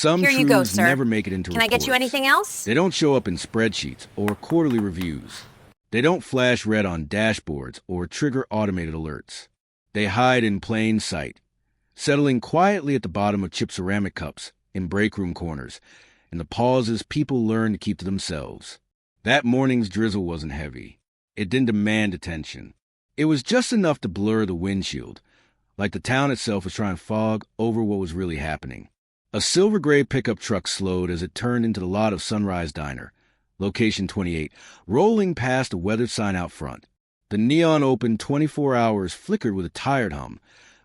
Some Here you go, truths sir. never make it into Can I reports. get you anything else? They don't show up in spreadsheets or quarterly reviews. They don't flash red on dashboards or trigger automated alerts. They hide in plain sight, settling quietly at the bottom of chipped ceramic cups in break room corners, in the pauses people learn to keep to themselves. That morning's drizzle wasn't heavy. It didn't demand attention. It was just enough to blur the windshield, like the town itself was trying to fog over what was really happening. A silver gray pickup truck slowed as it turned into the lot of Sunrise Diner, location 28, rolling past a weathered sign out front. The neon open 24 hours flickered with a tired hum,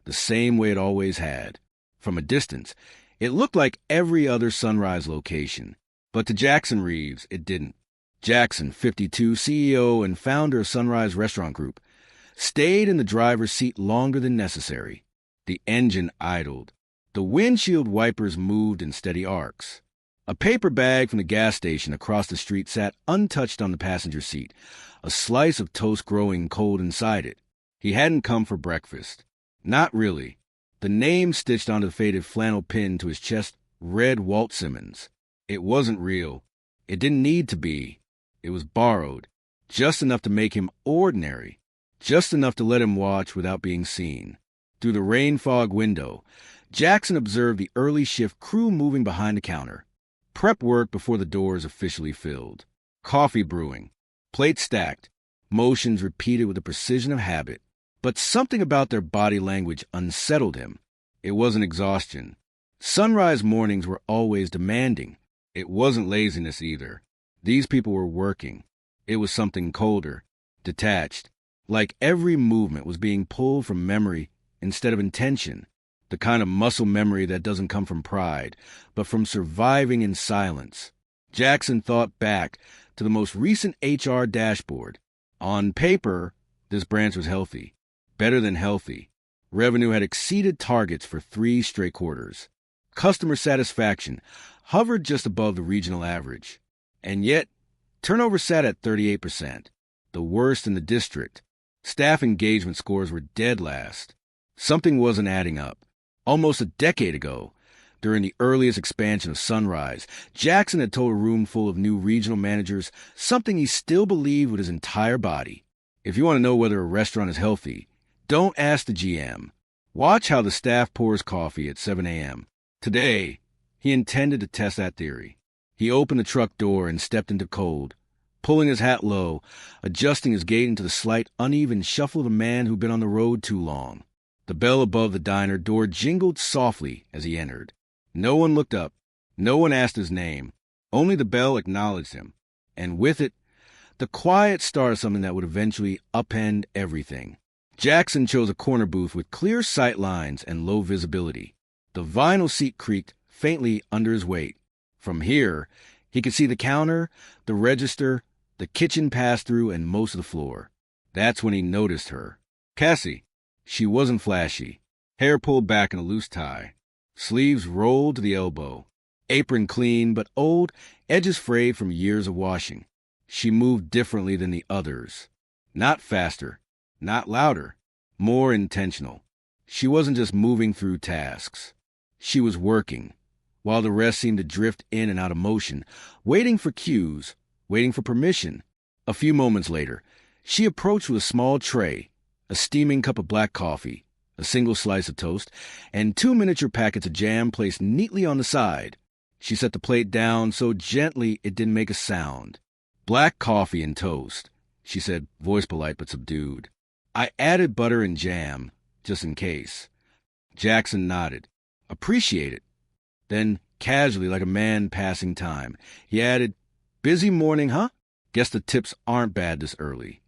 the same way it always had. From a distance, it looked like every other Sunrise location. But to Jackson Reeves, it didn't. Jackson, 52, CEO and founder of Sunrise Restaurant Group, stayed in the driver's seat longer than necessary. The engine idled. The windshield wipers moved in steady arcs. A paper bag from the gas station across the street sat untouched on the passenger seat, a slice of toast growing cold inside it. He hadn't come for breakfast. Not really. The name stitched onto the faded flannel pin to his chest read Walt Simmons. It wasn't real. It didn't need to be. It was borrowed, just enough to make him ordinary, just enough to let him watch without being seen. Through the rain fog window, Jackson observed the early shift crew moving behind the counter. Prep work before the doors officially filled. Coffee brewing. Plates stacked. Motions repeated with the precision of habit. But something about their body language unsettled him. It wasn't exhaustion. Sunrise mornings were always demanding. It wasn't laziness either. These people were working. It was something colder, detached, like every movement was being pulled from memory instead of intention. The kind of muscle memory that doesn't come from pride, but from surviving in silence. Jackson thought back to the most recent HR dashboard. On paper, this branch was healthy. Better than healthy. Revenue had exceeded targets for 3 straight quarters. Customer satisfaction hovered just above the regional average. And yet, turnover sat at 38%, the worst in the district. Staff engagement scores were dead last. Something wasn't adding up. Almost a decade ago, during the earliest expansion of Sunrise, Jackson had told a room full of new regional managers something he still believed with his entire body. If you want to know whether a restaurant is healthy, don't ask the GM. Watch how the staff pours coffee at 7 a.m. Today, he intended to test that theory. He opened the truck door and stepped into cold, pulling his hat low, adjusting his gait into the slight, uneven shuffle of a man who'd been on the road too long. The bell above the diner door jingled softly as he entered. No one looked up. No one asked his name. Only the bell acknowledged him. And with it, the quiet start of something that would eventually upend everything. Jackson chose a corner booth with clear sight lines and low visibility. The vinyl seat creaked faintly under his weight. From here, he could see the counter, the register, the kitchen pass-through, and most of the floor. That's when he noticed her. Cassie. She wasn't flashy. Hair pulled back in a loose tie. Sleeves rolled to the elbow. Apron clean but old, edges frayed from years of washing. She moved differently than the others. Not faster. Not louder. More intentional. She wasn't just moving through tasks. She was working, while the rest seemed to drift in and out of motion, waiting for cues, waiting for permission. A few moments later, she approached with a small tray, a steaming cup of black coffee, a single slice of toast, and 2 miniature packets of jam placed neatly on the side. She set the plate down so gently it didn't make a sound. Black coffee and toast, she said, voice polite but subdued. I added butter and jam, just in case. Jackson nodded. Appreciate it. Then, casually, like a man passing time, he added, busy morning, huh? Guess the tips aren't bad this early.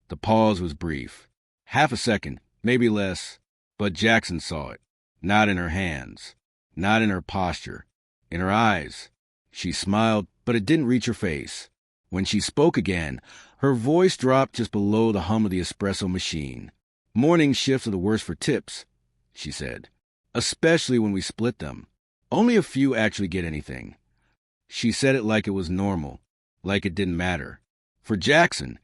The pause was brief. Half a second, maybe less, but Jackson saw it. Not in her hands, not in her posture, in her eyes. She smiled, but it didn't reach her face. When she spoke again, her voice dropped just below the hum of the espresso machine. Morning shifts are the worst for tips, she said, especially when we split them. Only a few actually get anything. She said it like it was normal, like it didn't matter. For Jackson,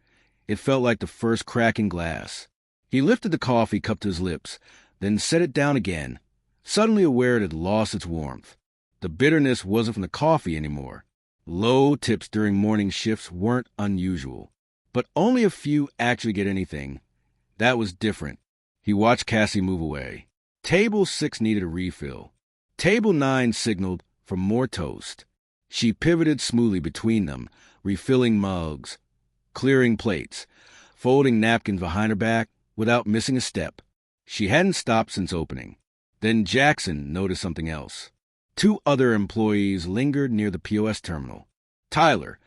it felt like the first crack in glass. He lifted the coffee cup to his lips, then set it down again, suddenly aware it had lost its warmth. The bitterness wasn't from the coffee anymore. Low tips during morning shifts weren't unusual, but only a few actually get anything. That was different. He watched Cassie move away. Table 6 needed a refill. Table 9 signaled for more toast. She pivoted smoothly between them, refilling mugs, clearing plates, folding napkins behind her back without missing a step. She hadn't stopped since opening. Then Jackson noticed something else. 2 other employees lingered near the POS terminal. Tyler,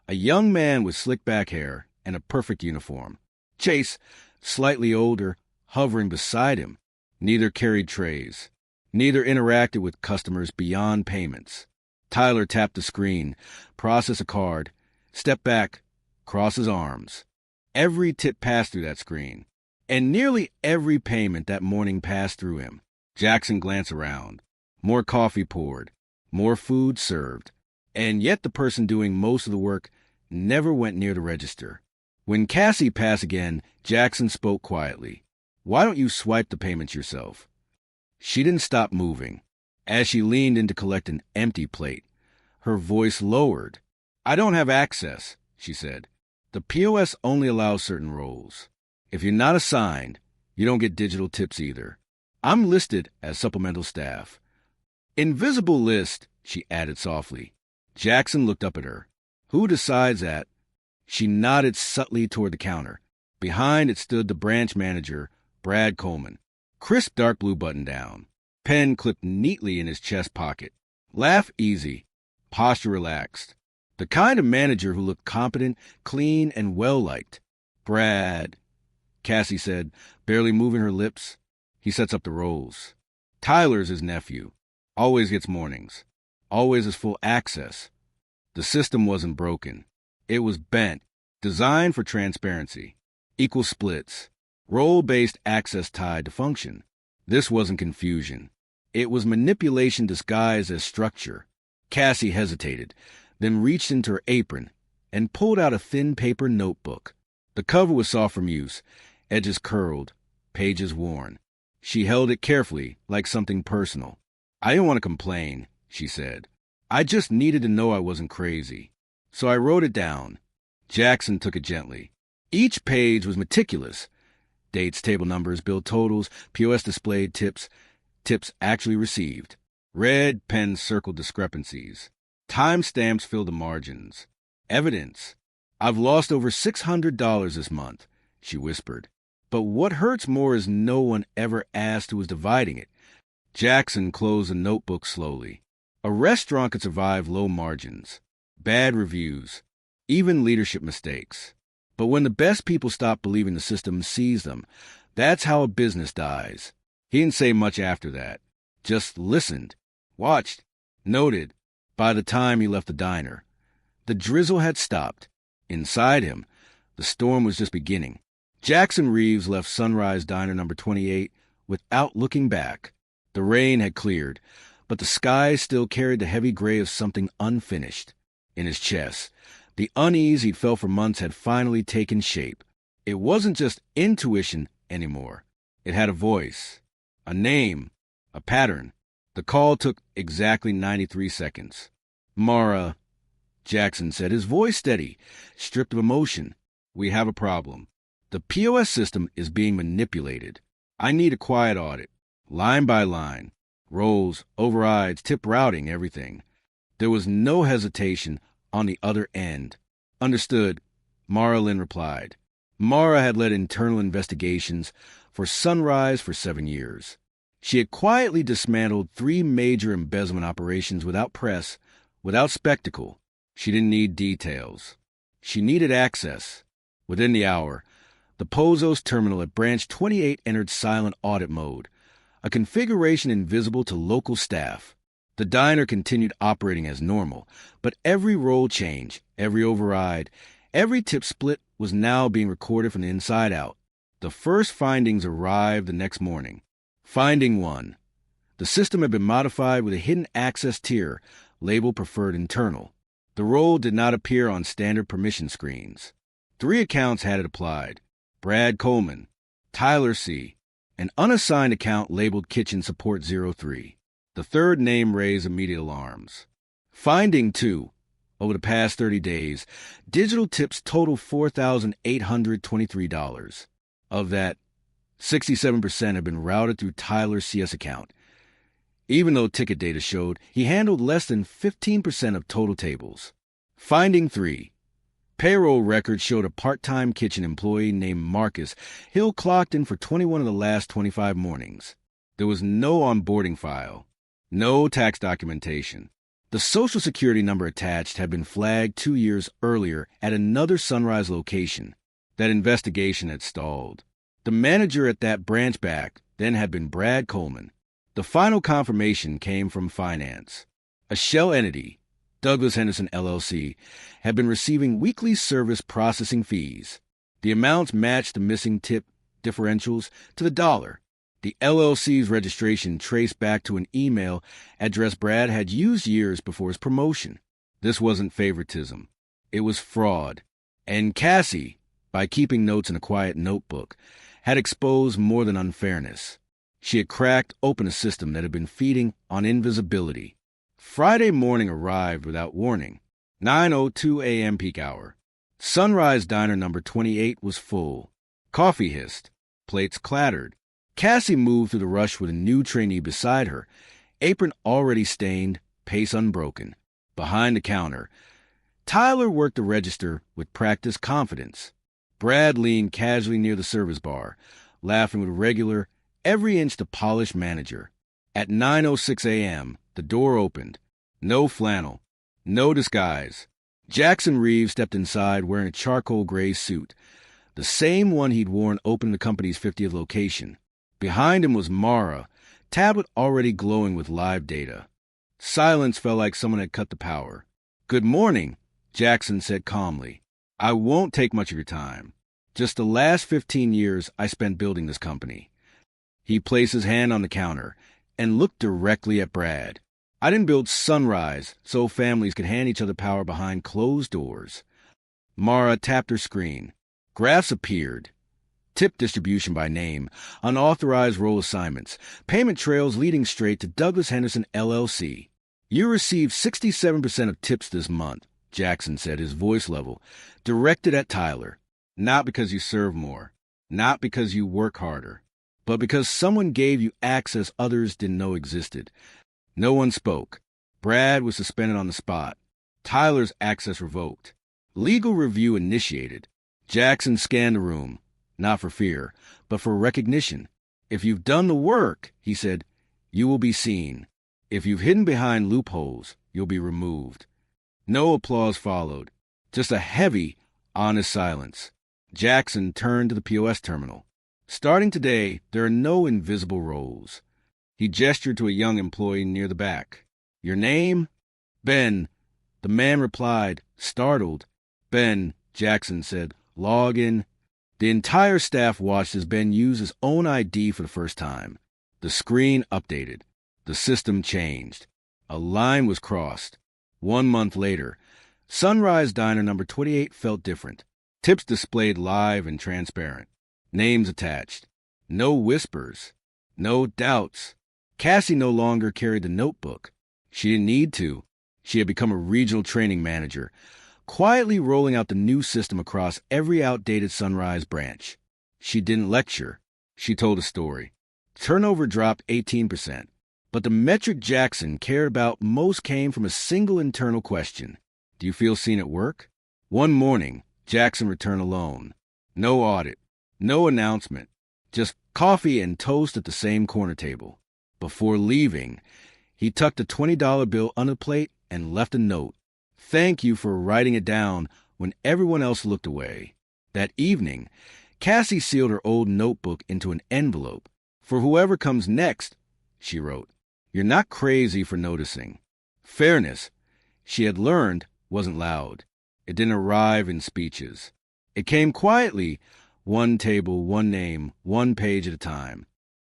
a young man with slick back hair and a perfect uniform. Chase, slightly older, hovering beside him. Neither carried trays. Neither interacted with customers beyond payments. Tyler tapped the screen, processed a card, stepped back, crossed his arms. Every tip passed through that screen, and nearly every payment that morning passed through him. Jackson glanced around. More coffee poured, more food served, and yet the person doing most of the work never went near the register. When Cassie passed again, Jackson spoke quietly. "Why don't you swipe the payments yourself?" She didn't stop moving. As she leaned in to collect an empty plate, her voice lowered. "I don't have access," she said. "The POS only allows certain roles. If you're not assigned, you don't get digital tips either. I'm listed as supplemental staff." "Invisible list," she added softly. Jackson looked up at her. "Who decides that?" She nodded subtly toward the counter. Behind it stood the branch manager, Brad Coleman. Crisp dark blue button-down. Pen clipped neatly in his chest pocket. Laugh easy. Posture relaxed. The kind of manager who looked competent, clean, and well-liked. "Brad," Cassie said, barely moving her lips. "He sets up the rolls. Tyler's his nephew. Always gets mornings. Always has full access." The system wasn't broken. It was bent, designed for transparency. Equal splits. Role-based access tied to function. This wasn't confusion. It was manipulation disguised as structure. Cassie hesitated, then reached into her apron and pulled out a thin paper notebook. The cover was soft from use, edges curled, pages worn. She held it carefully, like something personal. "I didn't want to complain," she said. "I just needed to know I wasn't crazy. So I wrote it down." Jackson took it gently. Each page was meticulous. Dates, table numbers, bill totals, POS displayed, tips actually received. Red pen circled discrepancies. Timestamps filled the margins. Evidence. "I've lost over $600 this month," she whispered. "But what hurts more is no one ever asked who was dividing it." Jackson closed the notebook slowly. A restaurant could survive low margins, bad reviews, even leadership mistakes. But when the best people stop believing the system sees them, that's how a business dies. He didn't say much after that. Just listened, watched, noted. By the time he left the diner, the drizzle had stopped. Inside him, the storm was just beginning. Jackson Reeves left Sunrise Diner number 28 without looking back. The rain had cleared, but the sky still carried the heavy gray of something unfinished. In his chest, the unease he'd felt for months had finally taken shape. It wasn't just intuition anymore. It had a voice, a name, a pattern. The call took exactly 93 seconds. "Mara," Jackson said, his voice steady, stripped of emotion. "We have a problem. The POS system is being manipulated. I need a quiet audit, line by line. Roles, overrides, tip routing, everything." There was no hesitation on the other end. "Understood," Mara Lynn replied. Mara had led internal investigations for Sunrise for 7 years. She had quietly dismantled 3 major embezzlement operations without press, without spectacle. She didn't need details. She needed access. Within the hour, the Pozos terminal at Branch 28 entered silent audit mode, a configuration invisible to local staff. The diner continued operating as normal, but every role change, every override, every tip split was now being recorded from the inside out. The first findings arrived the next morning. Finding 1. The system had been modified with a hidden access tier, labeled Preferred Internal. The role did not appear on standard permission screens. 3 accounts had it applied. Brad Coleman, Tyler C., an unassigned account labeled Kitchen Support 03. The third name raised immediate alarms. Finding 2. Over the past 30 days, digital tips total $4,823. Of that, 67% have been routed through Tyler's CS account, even though ticket data showed he handled less than 15% of total tables. Finding 3. Payroll records showed a part-time kitchen employee named Marcus Hill clocked in for 21 of the last 25 mornings. There was no onboarding file, no tax documentation. The Social Security number attached had been flagged 2 years earlier at another Sunrise location. That investigation had stalled. The manager at that branch back then had been Brad Coleman. The final confirmation came from finance. A shell entity, Douglas Henderson LLC, had been receiving weekly service processing fees. The amounts matched the missing tip differentials to the dollar. The LLC's registration traced back to an email address Brad had used years before his promotion. This wasn't favoritism. It was fraud. And Cassie, by keeping notes in a quiet notebook, had exposed more than unfairness. She had cracked open a system that had been feeding on invisibility. Friday morning arrived without warning. 9:02 a.m. peak hour. Sunrise Diner number 28 was full. Coffee hissed. Plates clattered. Cassie moved through the rush with a new trainee beside her, apron already stained, pace unbroken. Behind the counter, Tyler worked the register with practiced confidence. Brad leaned casually near the service bar, laughing with a regular, every-inch-to-polish manager. At 9:06 a.m., the door opened. No flannel. No disguise. Jackson Reeves stepped inside wearing a charcoal gray suit, the same one he'd worn opening the company's 50th location. Behind him was Mara, tablet already glowing with live data. Silence felt like someone had cut the power. "Good morning," Jackson said calmly. "I won't take much of your time. Just the last 15 years I spent building this company." He placed his hand on the counter and looked directly at Brad. "I didn't build Sunrise so families could hand each other power behind closed doors." Mara tapped her screen. Graphs appeared. Tip distribution by name, unauthorized role assignments, payment trails leading straight to Douglas Henderson LLC. "You received 67% of tips this month," Jackson said, his voice level, directed at Tyler. "Not because you serve more, not because you work harder, but because someone gave you access others didn't know existed." No one spoke. Brad was suspended on the spot. Tyler's access revoked. Legal review initiated. Jackson scanned the room. Not for fear, but for recognition. "If you've done the work," he said, "you will be seen. If you've hidden behind loopholes, you'll be removed." No applause followed, just a heavy, honest silence. Jackson turned to the POS terminal. "Starting today, there are no invisible roles." He gestured to a young employee near the back. "Your name?" "Ben." The man replied, startled. "Ben," Jackson said, "log in." The entire staff watched as Ben used his own ID for the first time. The screen updated. The system changed. A line was crossed. 1 month later, Sunrise Diner number 28 felt different. Tips displayed live and transparent. Names attached. No whispers. No doubts. Cassie no longer carried the notebook. She didn't need to. She had become a regional training manager, quietly rolling out the new system across every outdated Sunrise branch. She didn't lecture. She told a story. Turnover dropped 18%, but the metric Jackson cared about most came from a single internal question. "Do you feel seen at work?" One morning, Jackson returned alone. No audit, no announcement, just coffee and toast at the same corner table. Before leaving, he tucked a $20 bill under the plate and left a note. "Thank you for writing it down when everyone else looked away." That evening, Cassie sealed her old notebook into an envelope. "For whoever comes next," she wrote, "you're not crazy for noticing." Fairness, she had learned, wasn't loud. It didn't arrive in speeches. It came quietly, one table, one name, one page at a time.